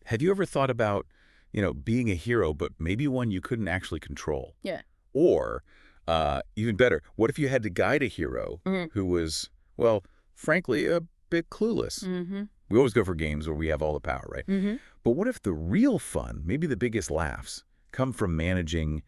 Have you ever thought about, being a hero, but maybe one you couldn't actually control? Yeah. Or, even better, what if you had to guide a hero Mm-hmm. who was, well, frankly, a bit clueless? Mm-hmm. We always go for games where we have all the power, right? Mm-hmm. But what if the real fun, maybe the biggest laughs, come from managing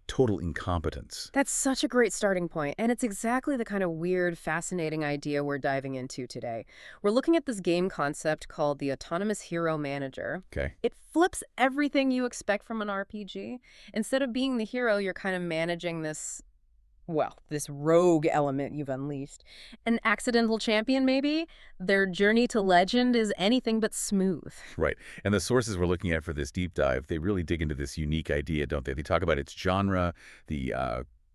total incompetence? That's such a great starting point, and it's exactly the kind of weird, fascinating idea we're diving into today. We're looking at this game concept called the Autonomous Hero Manager. Okay. It flips everything you expect from an RPG. Instead of being the hero, you're kind of managing this rogue element you've unleashed. An accidental champion, maybe? Their journey to legend is anything but smooth. Right. And the sources we're looking at for this deep dive, they really dig into this unique idea, don't they? They talk about its genre, the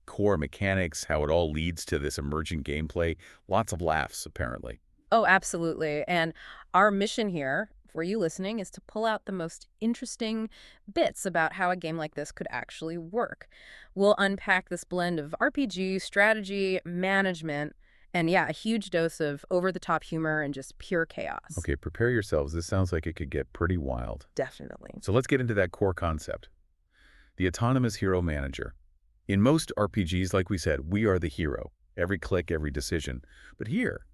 core mechanics, how it all leads to this emergent gameplay. Lots of laughs, apparently. Oh, absolutely. And our mission here, for you listening, is to pull out the most interesting bits about how a game like this could actually work. We'll unpack this blend of RPG, strategy, management, and yeah, a huge dose of over-the-top humor and just pure chaos. Okay, prepare yourselves. This sounds like it could get pretty wild. Definitely. So let's get into that core concept. The Autonomous Hero Manager. In most RPGs, like we said, we are the hero. Every click, every decision. But here,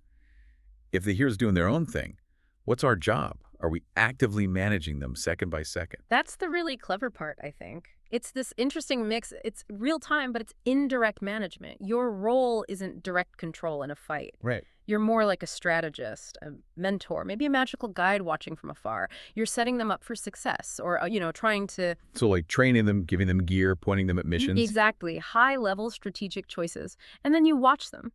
if the hero's doing their own thing, what's our job? Are we actively managing them second by second? That's the really clever part, I think. It's this interesting mix. It's real time, but it's indirect management. Your role isn't direct control in a fight. Right. You're more like a strategist, a mentor, maybe a magical guide watching from afar. You're setting them up for success or, trying to... So like training them, giving them gear, pointing them at missions? Exactly. High-level strategic choices. And then you watch them.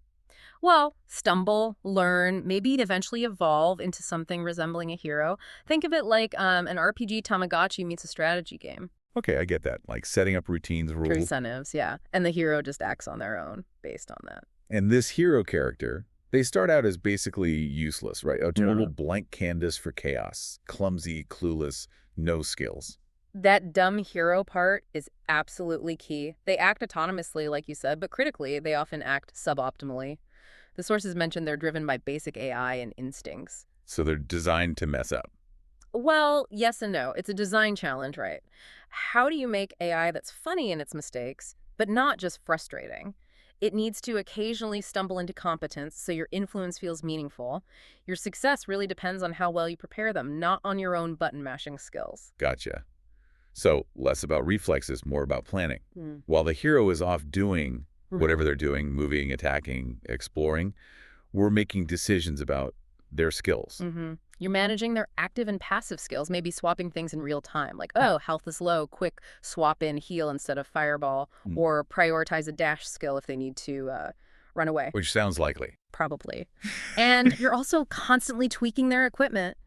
Well, stumble, learn, maybe eventually evolve into something resembling a hero. Think of it like an RPG Tamagotchi meets a strategy game. Okay, I get that. Like setting up routines, rules. Incentives, yeah. And the hero just acts on their own based on that. And this hero character, they start out as basically useless, right? A total blank canvas for chaos. Clumsy, clueless, no skills. That dumb hero part is absolutely key. They act autonomously, like you said, but critically, they often act suboptimally. The sources mention they're driven by basic AI and instincts. So they're designed to mess up. Well, yes and no. It's a design challenge, right? How do you make AI that's funny in its mistakes, but not just frustrating? It needs to occasionally stumble into competence so your influence feels meaningful. Your success really depends on how well you prepare them, not on your own button-mashing skills. Gotcha. So less about reflexes, more about planning. Hmm. While the hero is off doing whatever they're doing, moving, attacking, exploring, we're making decisions about their skills. You're managing their active and passive skills, maybe swapping things in real time, like, oh, health is low, quick swap in heal instead of fireball, or prioritize a dash skill if they need to run away. Which sounds likely. Probably. And you're also constantly tweaking their equipment.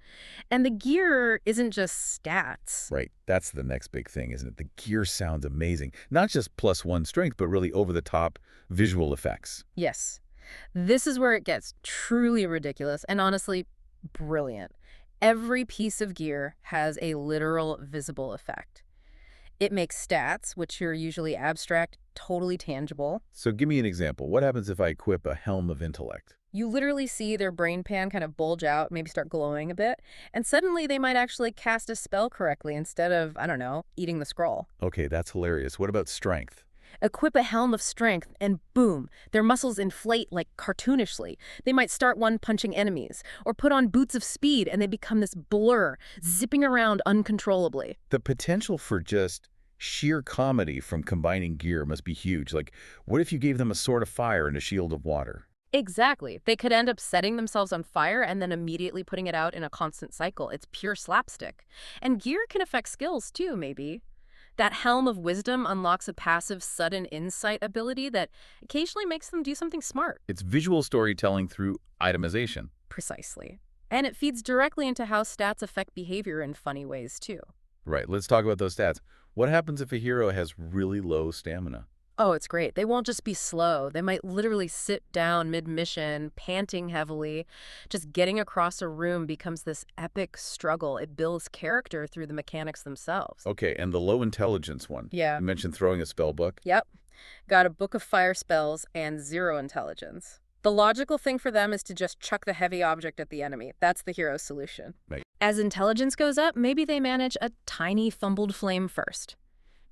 And the gear isn't just stats. Right. That's the next big thing, isn't it? The gear sounds amazing. Not just +1 strength, but really over-the-top visual effects. Yes. This is where it gets truly ridiculous and honestly brilliant. Every piece of gear has a literal visible effect. It makes stats, which are usually abstract, totally tangible. So give me an example. What happens if I equip a Helm of Intellect? You literally see their brain pan kind of bulge out, maybe start glowing a bit, and suddenly they might actually cast a spell correctly instead of, I don't know, eating the scroll. Okay, that's hilarious. What about strength? Equip a helm of strength, and boom, their muscles inflate like cartoonishly. They might start one-punching enemies, or put on boots of speed and they become this blur, zipping around uncontrollably. The potential for just sheer comedy from combining gear must be huge. Like, what if you gave them a sword of fire and a shield of water? Exactly. They could end up setting themselves on fire and then immediately putting it out in a constant cycle. It's pure slapstick. And gear can affect skills too, maybe. That Helm of Wisdom unlocks a passive sudden insight ability that occasionally makes them do something smart. It's visual storytelling through itemization. Precisely. And it feeds directly into how stats affect behavior in funny ways too. Right, let's talk about those stats. What happens if a hero has really low stamina? Oh, it's great. They won't just be slow. They might literally sit down mid-mission, panting heavily. Just getting across a room becomes this epic struggle. It builds character through the mechanics themselves. Okay, and the low intelligence one. Yeah. You mentioned throwing a spell book. Yep. Got a book of fire spells and 0 intelligence. The logical thing for them is to just chuck the heavy object at the enemy. That's the hero's solution. Right. As intelligence goes up, maybe they manage a tiny fumbled flame first.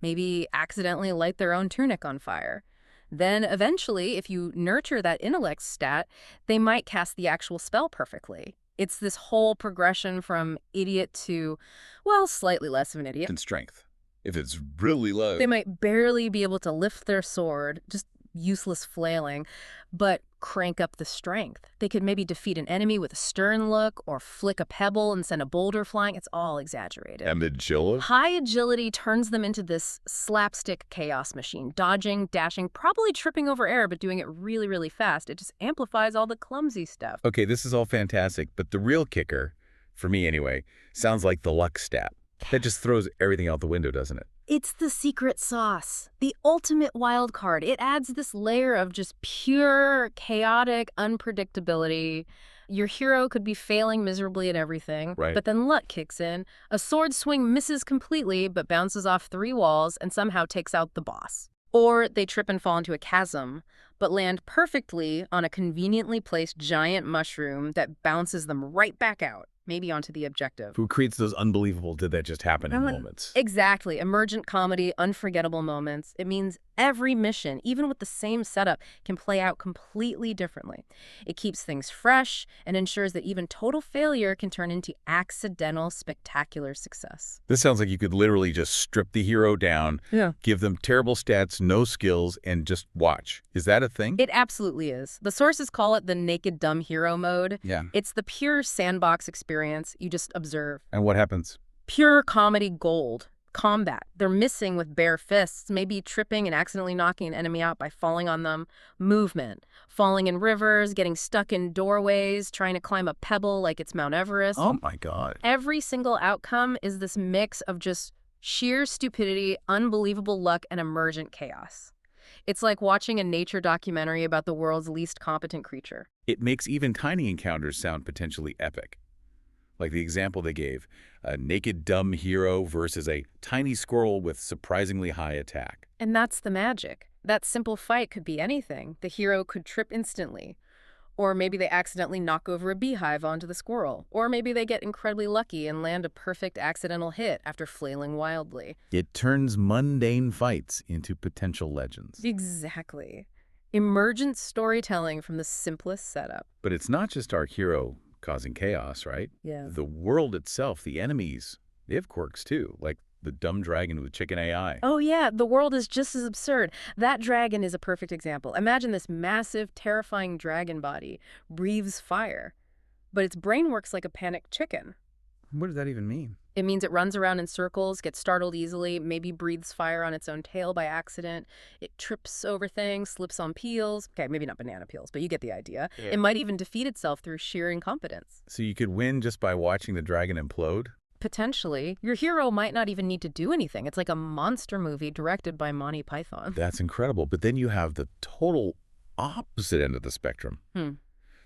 Maybe accidentally light their own tunic on fire. Then eventually, if you nurture that intellect stat, they might cast the actual spell perfectly. It's this whole progression from idiot to, well, slightly less of an idiot. And strength. If it's really low. They might barely be able to lift their sword, just useless flailing, but crank up the strength. They could maybe defeat an enemy with a stern look or flick a pebble and send a boulder flying. It's all exaggerated. And agility? High agility turns them into this slapstick chaos machine, dodging, dashing, probably tripping over air, but doing it really, really fast. It just amplifies all the clumsy stuff. Okay, this is all fantastic, but the real kicker, for me anyway, sounds like the luck stat. That just throws everything out the window, doesn't it? It's the secret sauce, the ultimate wild card. It adds this layer of just pure, chaotic unpredictability. Your hero could be failing miserably at everything, Right. but then luck kicks in. A sword swing misses completely, but bounces off 3 walls and somehow takes out the boss. Or they trip and fall into a chasm, but land perfectly on a conveniently placed giant mushroom that bounces them right back out, maybe onto the objective. Who creates those unbelievable did that just happen in moments? Exactly. Emergent comedy, unforgettable moments. It means every mission, even with the same setup, can play out completely differently. It keeps things fresh and ensures that even total failure can turn into accidental, spectacular success. This sounds like you could literally just strip the hero down, give them terrible stats, no skills, and just watch. Is that a thing? It absolutely is. The sources call it the naked dumb hero mode. Yeah. It's the pure sandbox experience. You just observe. And what happens? Pure comedy gold. Combat. They're missing with bare fists, maybe tripping and accidentally knocking an enemy out by falling on them. Movement. Falling in rivers, getting stuck in doorways, trying to climb a pebble like it's Mount Everest. Oh my God. Every single outcome is this mix of just sheer stupidity, unbelievable luck, and emergent chaos. It's like watching a nature documentary about the world's least competent creature. It makes even tiny encounters sound potentially epic. Like the example they gave, a naked dumb hero versus a tiny squirrel with surprisingly high attack. And that's the magic. That simple fight could be anything. The hero could trip instantly. Or maybe they accidentally knock over a beehive onto the squirrel. Or maybe they get incredibly lucky and land a perfect accidental hit after flailing wildly. It turns mundane fights into potential legends. Exactly. Emergent storytelling from the simplest setup. But it's not just our hero causing chaos, right? Yeah. The world itself, the enemies, they have quirks too, like the dumb dragon with chicken AI. Oh yeah, the world is just as absurd. That dragon is a perfect example. Imagine this massive, terrifying dragon body breathes fire, but its brain works like a panicked chicken. What does that even mean? It means it runs around in circles, gets startled easily, maybe breathes fire on its own tail by accident. It trips over things, slips on peels. Okay, maybe not banana peels, but you get the idea. Yeah. It might even defeat itself through sheer incompetence. So you could win just by watching the dragon implode? Potentially. Your hero might not even need to do anything. It's like a monster movie directed by Monty Python. That's incredible. But then you have the total opposite end of the spectrum.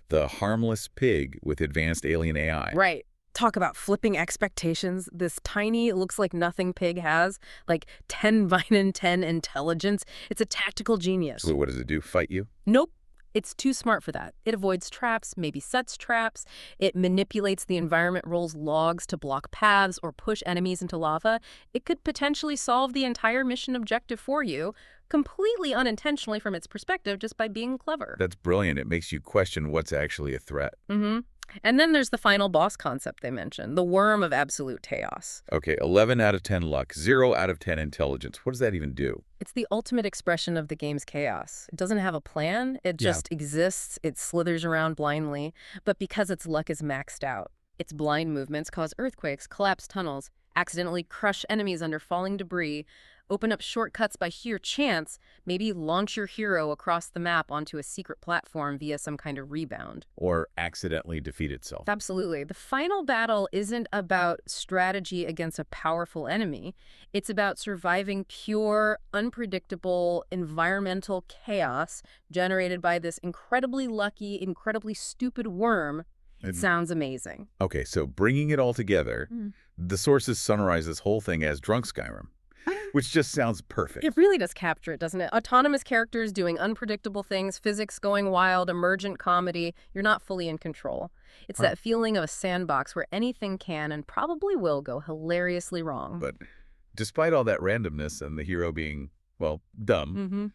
The harmless pig with advanced alien AI. Right. Talk about flipping expectations. This tiny, looks like nothing pig has, like 10 Vinen 10 intelligence. It's a tactical genius. So what does it do? Fight you? Nope. It's too smart for that. It avoids traps, maybe sets traps. It manipulates the environment, rolls logs to block paths or push enemies into lava. It could potentially solve the entire mission objective for you, completely unintentionally from its perspective, just by being clever. That's brilliant. It makes you question what's actually a threat. And then there's the final boss concept they mentioned, the worm of absolute chaos. Okay, 11 out of 10 luck, 0 out of 10 intelligence. What does that even do? It's the ultimate expression of the game's chaos. It doesn't have a plan. It just exists. It slithers around blindly. But because its luck is maxed out, its blind movements cause earthquakes, collapse tunnels, accidentally crush enemies under falling debris, open up shortcuts by sheer chance, maybe launch your hero across the map onto a secret platform via some kind of rebound. Or accidentally defeat itself. Absolutely. The final battle isn't about strategy against a powerful enemy. It's about surviving pure, unpredictable, environmental chaos generated by this incredibly lucky, incredibly stupid worm. It sounds amazing. Okay, so bringing it all together, the sources summarize this whole thing as drunk Skyrim. which just sounds perfect. It really does capture it, doesn't it? Autonomous characters doing unpredictable things, physics going wild, emergent comedy. You're not fully in control. It's Huh. that feeling of a sandbox where anything can and probably will go hilariously wrong. But despite all that randomness and the hero being, well, dumb, Mm-hmm.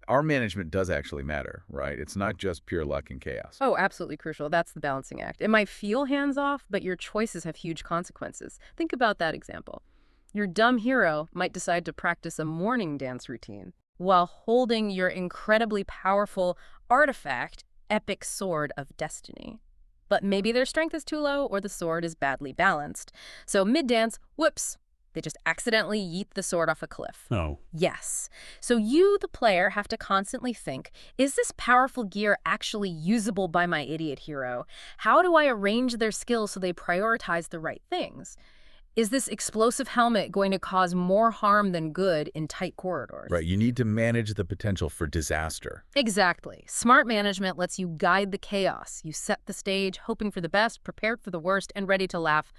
our management does actually matter, right? It's not just pure luck and chaos. Oh, absolutely crucial. That's the balancing act. It might feel hands-off, but your choices have huge consequences. Think about that example. Your dumb hero might decide to practice a morning dance routine while holding your incredibly powerful artifact, Epic Sword of Destiny. But maybe their strength is too low or the sword is badly balanced. So mid-dance, whoops, they just accidentally yeet the sword off a cliff. Oh. Yes. So you, the player, have to constantly think, is this powerful gear actually usable by my idiot hero? How do I arrange their skills so they prioritize the right things? Is this explosive helmet going to cause more harm than good in tight corridors? Right, you need to manage the potential for disaster. Exactly. Smart management lets you guide the chaos. You set the stage, hoping for the best, prepared for the worst, and ready to laugh.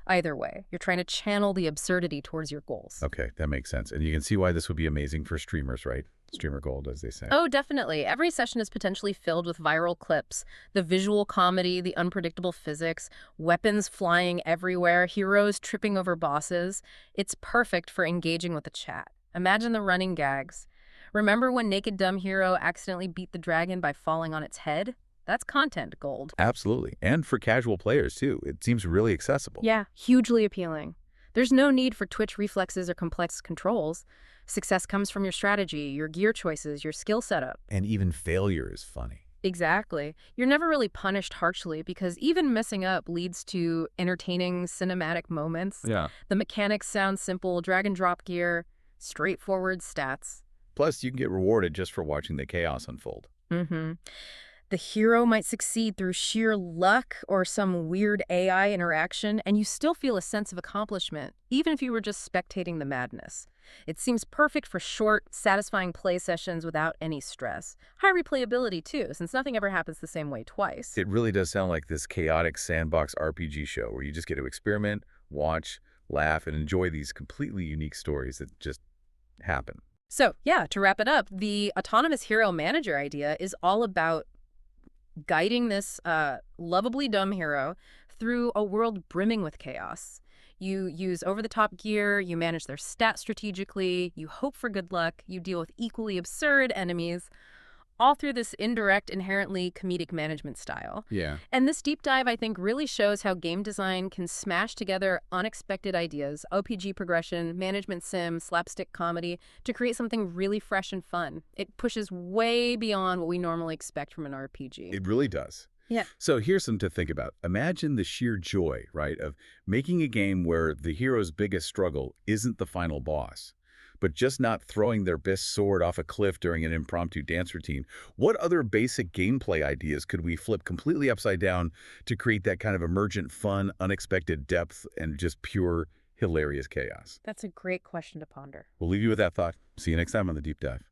Either way, you're trying to channel the absurdity towards your goals. Okay, that makes sense. And you can see why this would be amazing for streamers, right? Streamer gold, as they say. Oh, definitely. Every session is potentially filled with viral clips. The visual comedy, the unpredictable physics, weapons flying everywhere, heroes tripping over bosses. It's perfect for engaging with the chat. Imagine the running gags. Remember when Naked Dumb Hero accidentally beat the dragon by falling on its head? That's content gold. Absolutely. And for casual players, too. It seems really accessible. Yeah, hugely appealing. There's no need for twitch reflexes or complex controls. Success comes from your strategy, your gear choices, your skill setup. And even failure is funny. Exactly. You're never really punished harshly because even messing up leads to entertaining cinematic moments. Yeah. The mechanics sound simple, drag and drop gear, straightforward stats. Plus, you can get rewarded just for watching the chaos unfold. Mm-hmm. The hero might succeed through sheer luck or some weird AI interaction, and you still feel a sense of accomplishment, even if you were just spectating the madness. It seems perfect for short, satisfying play sessions without any stress. High replayability, too, since nothing ever happens the same way twice. It really does sound like this chaotic sandbox RPG show where you just get to experiment, watch, laugh, and enjoy these completely unique stories that just happen. So, yeah, to wrap it up, the autonomous hero manager idea is all about guiding this lovably dumb hero through a world brimming with chaos. You use over-the-top gear, you manage their stats strategically, you hope for good luck, you deal with equally absurd enemies, all through this indirect, inherently comedic management style. Yeah. And this deep dive, I think, really shows how game design can smash together unexpected ideas, OPG progression, management sim, slapstick comedy, to create something really fresh and fun. It pushes way beyond what we normally expect from an RPG. It really does. Yeah. So here's something to think about. Imagine the sheer joy, right, of making a game where the hero's biggest struggle isn't the final boss, but just not throwing their best sword off a cliff during an impromptu dance routine. What other basic gameplay ideas could we flip completely upside down to create that kind of emergent fun, unexpected depth, and just pure hilarious chaos? That's a great question to ponder. We'll leave you with that thought. See you next time on The Deep Dive.